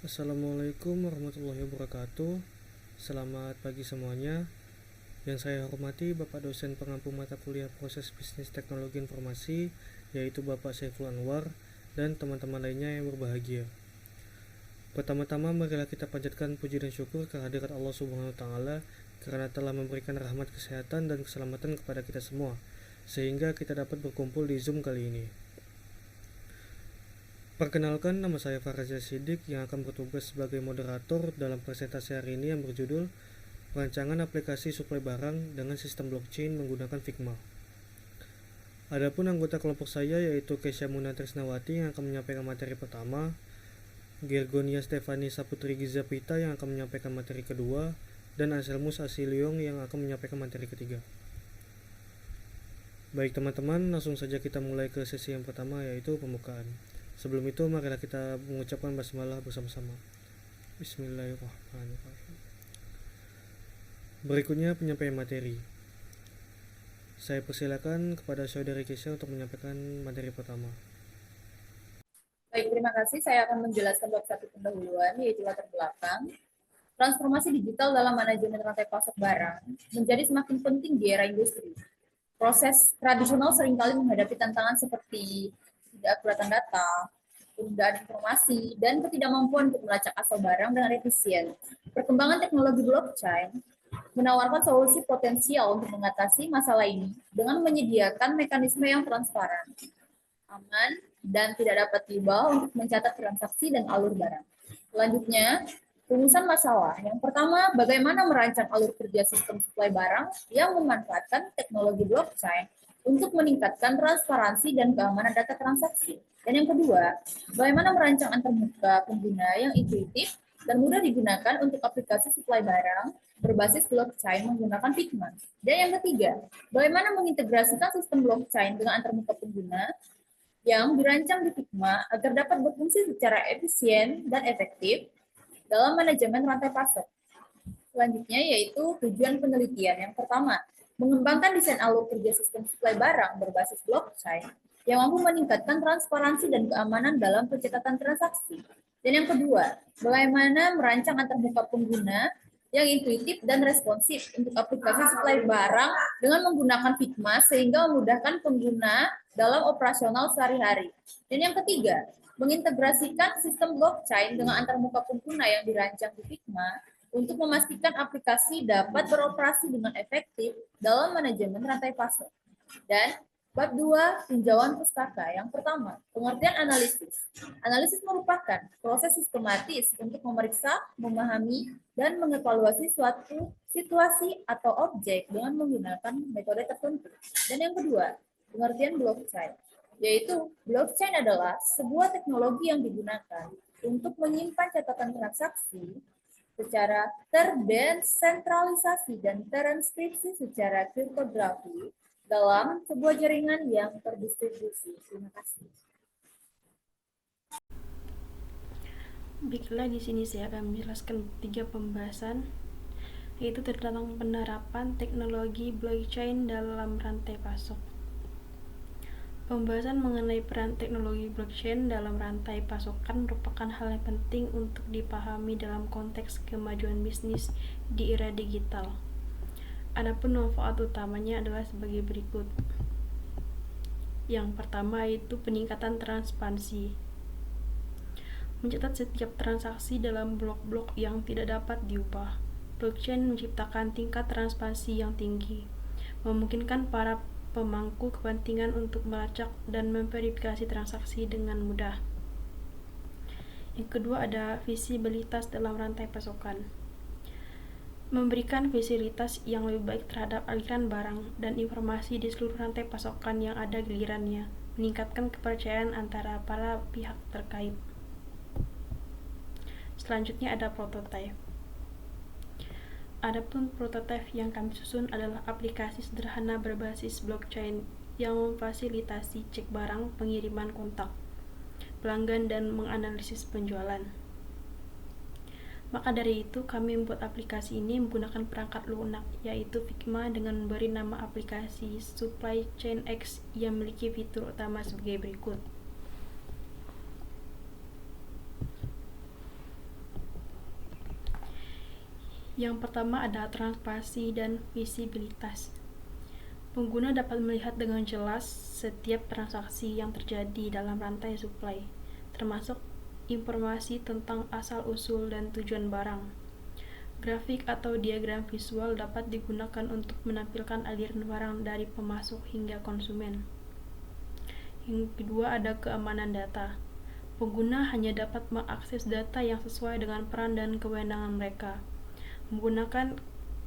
Assalamualaikum warahmatullahi wabarakatuh. Selamat pagi semuanya. Yang saya hormati Bapak dosen pengampu mata kuliah proses bisnis teknologi informasi, yaitu Bapak Saiful Anwar, dan teman-teman lainnya yang berbahagia. Pertama-tama marilah kita panjatkan puji dan syukur kehadirat Allah Subhanahu wa taala karena telah memberikan rahmat kesehatan dan keselamatan kepada kita semua, sehingga kita dapat berkumpul di Zoom kali ini. Perkenalkan, nama saya Farazia Siddiq yang akan bertugas sebagai moderator dalam presentasi hari ini yang berjudul Perancangan Aplikasi Suplai Barang dengan Sistem Blockchain Menggunakan Figma. Adapun anggota kelompok saya yaitu Kesha Muna Trisnawati yang akan menyampaikan materi pertama, Gergonia Stefani Saputri Gizapita yang akan menyampaikan materi kedua, dan Anselmus Asiliong yang akan menyampaikan materi ketiga. Baik teman-teman, langsung saja kita mulai ke sesi yang pertama yaitu pembukaan. Sebelum itu, marilah kita mengucapkan basmalah bersama-sama. Bismillahirrahmanirrahim. Berikutnya penyampaian materi. Saya persilakan kepada saudari Kesha untuk menyampaikan materi pertama. Baik, terima kasih. Saya akan menjelaskan bab 1 pendahuluan, yaitu latar belakang. Transformasi digital dalam manajemen rantai pasok barang menjadi semakin penting di era industri. Proses tradisional seringkali menghadapi tantangan seperti tidak akuratan data, penundaan informasi, dan ketidakmampuan untuk melacak asal barang dengan efisien. Perkembangan teknologi blockchain menawarkan solusi potensial untuk mengatasi masalah ini dengan menyediakan mekanisme yang transparan, aman, dan tidak dapat tiba untuk mencatat transaksi dan alur barang. Selanjutnya, rumusan masalah. Yang pertama, bagaimana merancang alur kerja sistem suplai barang yang memanfaatkan teknologi blockchain untuk meningkatkan transparansi dan keamanan data transaksi. Dan yang kedua, bagaimana merancang antarmuka pengguna yang intuitif dan mudah digunakan untuk aplikasi suplai barang berbasis blockchain menggunakan Figma. Dan yang ketiga, bagaimana mengintegrasikan sistem blockchain dengan antarmuka pengguna yang dirancang di Figma agar dapat berfungsi secara efisien dan efektif dalam manajemen rantai pasok. Selanjutnya yaitu tujuan penelitian. Yang pertama, mengembangkan desain alur kerja sistem suplai barang berbasis blockchain yang mampu meningkatkan transparansi dan keamanan dalam pencatatan transaksi. Dan yang kedua, bagaimana merancang antarmuka pengguna yang intuitif dan responsif untuk aplikasi suplai barang dengan menggunakan Figma sehingga memudahkan pengguna dalam operasional sehari-hari. Dan yang ketiga, mengintegrasikan sistem blockchain dengan antarmuka pengguna yang dirancang di Figma untuk memastikan aplikasi dapat beroperasi dengan efektif dalam manajemen rantai pasok. Dan bab 2, tinjauan pustaka. Yang pertama, pengertian analisis. Analisis merupakan proses sistematis untuk memeriksa, memahami, dan mengevaluasi suatu situasi atau objek dengan menggunakan metode tertentu. Dan yang kedua, pengertian blockchain, yaitu blockchain adalah sebuah teknologi yang digunakan untuk menyimpan catatan transaksi secara terdesentralisasi dan terinskripsi secara kriptografi dalam sebuah jaringan yang terdistribusi. Terima kasih. Baiklah, di sini saya akan menjelaskan 3 pembahasan, yaitu tentang penerapan teknologi blockchain dalam rantai pasok. Pembahasan mengenai peran teknologi blockchain dalam rantai pasokan merupakan hal yang penting untuk dipahami dalam konteks kemajuan bisnis di era digital. Adapun manfaat utamanya adalah sebagai berikut. Yang pertama yaitu peningkatan transparansi. Mencatat setiap transaksi dalam blok-blok yang tidak dapat diubah. Blockchain menciptakan tingkat transparansi yang tinggi, memungkinkan para pemangku kepentingan untuk melacak dan memverifikasi transaksi dengan mudah. Yang kedua ada visibilitas dalam rantai pasokan. Memberikan visibilitas yang lebih baik terhadap aliran barang dan informasi di seluruh rantai pasokan yang ada gilirannya, meningkatkan kepercayaan antara para pihak terkait. Selanjutnya ada prototipe. Adapun prototipe yang kami susun adalah aplikasi sederhana berbasis blockchain yang memfasilitasi cek barang, pengiriman kontak pelanggan, dan menganalisis penjualan. Maka dari itu, kami membuat aplikasi ini menggunakan perangkat lunak, yaitu Figma, dengan memberi nama aplikasi Supply Chain X yang memiliki fitur utama sebagai berikut. Yang pertama adalah transparansi dan visibilitas. Pengguna dapat melihat dengan jelas setiap transaksi yang terjadi dalam rantai supply, termasuk informasi tentang asal-usul dan tujuan barang. Grafik atau diagram visual dapat digunakan untuk menampilkan aliran barang dari pemasok hingga konsumen. Yang kedua ada keamanan data. Pengguna hanya dapat mengakses data yang sesuai dengan peran dan kewenangan mereka, menggunakan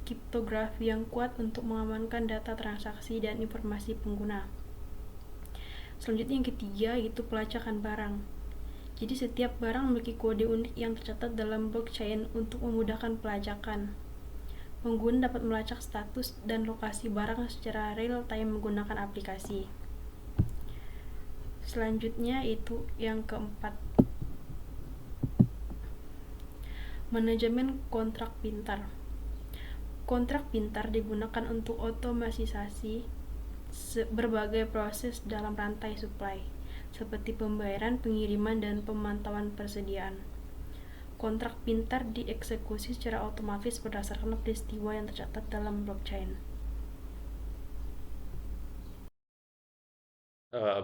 kriptografi yang kuat untuk mengamankan data transaksi dan informasi pengguna. Selanjutnya yang ketiga yaitu pelacakan barang. Jadi setiap barang memiliki kode unik yang tercatat dalam blockchain untuk memudahkan pelacakan. Pengguna dapat melacak status dan lokasi barang secara real time menggunakan aplikasi. Selanjutnya itu yang keempat, manajemen kontrak pintar. Kontrak pintar digunakan untuk otomatisasi berbagai proses dalam rantai supply, seperti pembayaran, pengiriman, dan pemantauan persediaan. Kontrak pintar dieksekusi secara otomatis berdasarkan peristiwa yang tercatat dalam blockchain.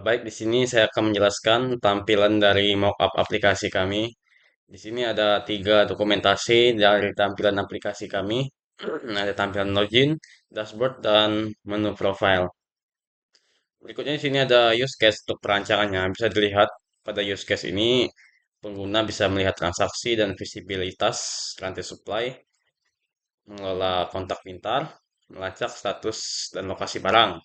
Baik, di sini saya akan menjelaskan tampilan dari mockup aplikasi kami. Di sini ada tiga dokumentasi dari tampilan aplikasi kami. Ada tampilan login, dashboard, dan menu profile. Berikutnya di sini ada use case untuk perancangannya. Bisa dilihat pada use case ini pengguna bisa melihat transaksi dan visibilitas rantai supply, mengelola kontak pintar, melacak status dan lokasi barang.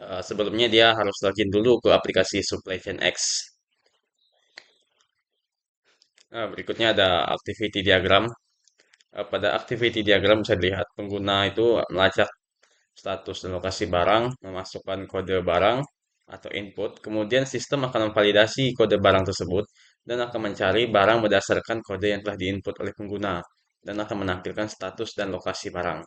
Sebelumnya dia harus login dulu ke aplikasi Supply Chain X. Nah, berikutnya ada activity diagram. Pada activity diagram bisa dilihat pengguna itu melacak status dan lokasi barang, memasukkan kode barang atau input, kemudian sistem akan memvalidasi kode barang tersebut dan akan mencari barang berdasarkan kode yang telah diinput oleh pengguna dan akan menampilkan status dan lokasi barang.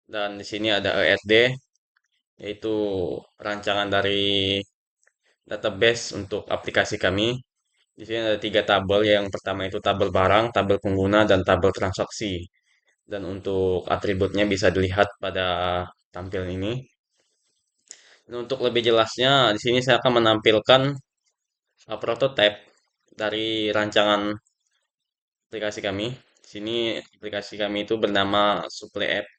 Dan di sini ada ESD, yaitu rancangan dari database untuk aplikasi kami. Di sini ada tiga tabel. Yang pertama itu tabel barang, tabel pengguna, dan tabel transaksi. Dan untuk atributnya bisa dilihat pada tampilan ini. Dan untuk lebih jelasnya, di sini saya akan menampilkan prototipe dari rancangan aplikasi kami. Di sini aplikasi kami itu bernama Supply App.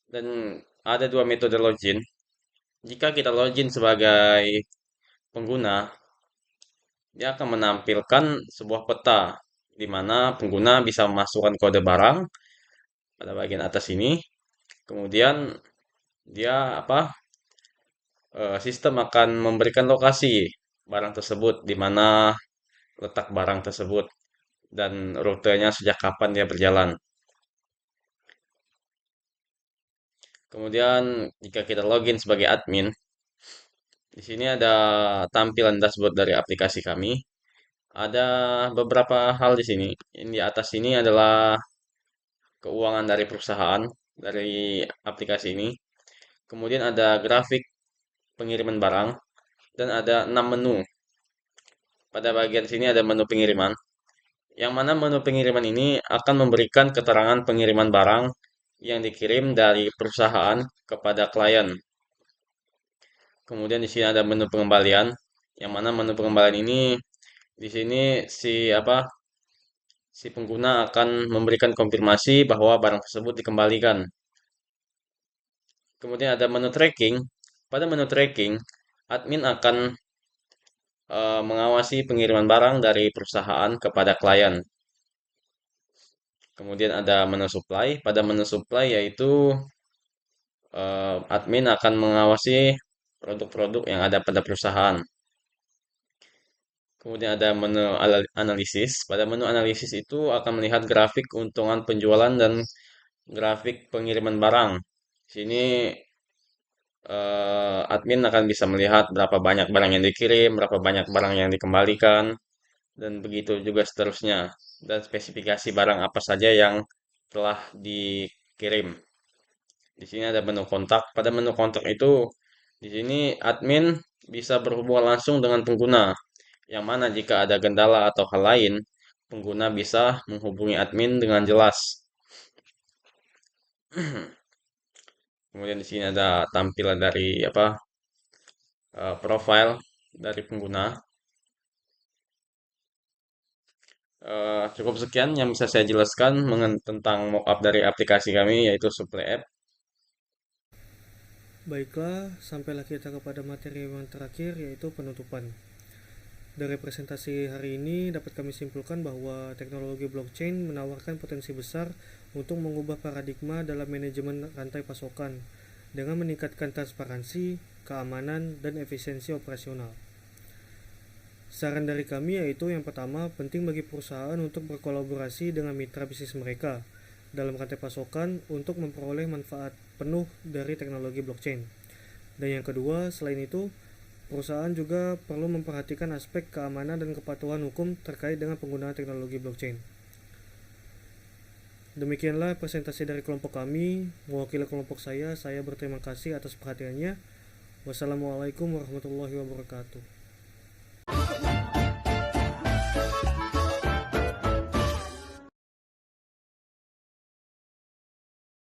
Dan ada dua metode login. Jika kita login sebagai pengguna, dia akan menampilkan sebuah peta di mana pengguna bisa memasukkan kode barang pada bagian atas ini. Kemudian dia sistem akan memberikan lokasi barang tersebut di mana letak barang tersebut dan rutenya sejak kapan dia berjalan. Kemudian jika kita login sebagai admin, di sini ada tampilan dashboard dari aplikasi kami. Ada beberapa hal di sini. Di atas ini adalah keuangan dari perusahaan dari aplikasi ini. Kemudian ada grafik pengiriman barang dan ada 6 menu. Pada bagian sini ada menu pengiriman. Yang mana menu pengiriman ini akan memberikan keterangan pengiriman barang yang dikirim dari perusahaan kepada klien. Kemudian di sini ada menu pengembalian. Yang mana menu pengembalian ini di sini si pengguna akan memberikan konfirmasi bahwa barang tersebut dikembalikan. Kemudian ada menu tracking. Pada menu tracking, admin akan mengawasi pengiriman barang dari perusahaan kepada klien. Kemudian ada menu supply. Pada menu supply yaitu admin akan mengawasi produk-produk yang ada pada perusahaan. Kemudian ada menu analisis. Pada menu analisis itu akan melihat grafik keuntungan penjualan dan grafik pengiriman barang. Sini admin akan bisa melihat berapa banyak barang yang dikirim, berapa banyak barang yang dikembalikan, dan begitu juga seterusnya. Dan spesifikasi barang apa saja yang telah dikirim. Di sini ada menu kontak. Pada menu kontak itu, di sini admin bisa berhubungan langsung dengan pengguna. Yang mana jika ada kendala atau hal lain, pengguna bisa menghubungi admin dengan jelas. Kemudian di sini ada tampilan dari profile dari pengguna. Cukup sekian yang bisa saya jelaskan tentang mockup dari aplikasi kami yaitu Supply App. Baiklah, sampailah kita kepada materi yang terakhir, yaitu penutupan. Dari presentasi hari ini dapat kami simpulkan bahwa teknologi blockchain menawarkan potensi besar untuk mengubah paradigma dalam manajemen rantai pasokan dengan meningkatkan transparansi, keamanan, dan efisiensi operasional. Saran dari kami yaitu yang pertama, penting bagi perusahaan untuk berkolaborasi dengan mitra bisnis mereka dalam rantai pasokan untuk memperoleh manfaat penuh dari teknologi blockchain. Dan yang kedua, selain itu, perusahaan juga perlu memperhatikan aspek keamanan dan kepatuhan hukum terkait dengan penggunaan teknologi blockchain. Demikianlah presentasi dari kelompok kami. Mewakili kelompok saya berterima kasih atas perhatiannya. Wassalamualaikum warahmatullahi wabarakatuh.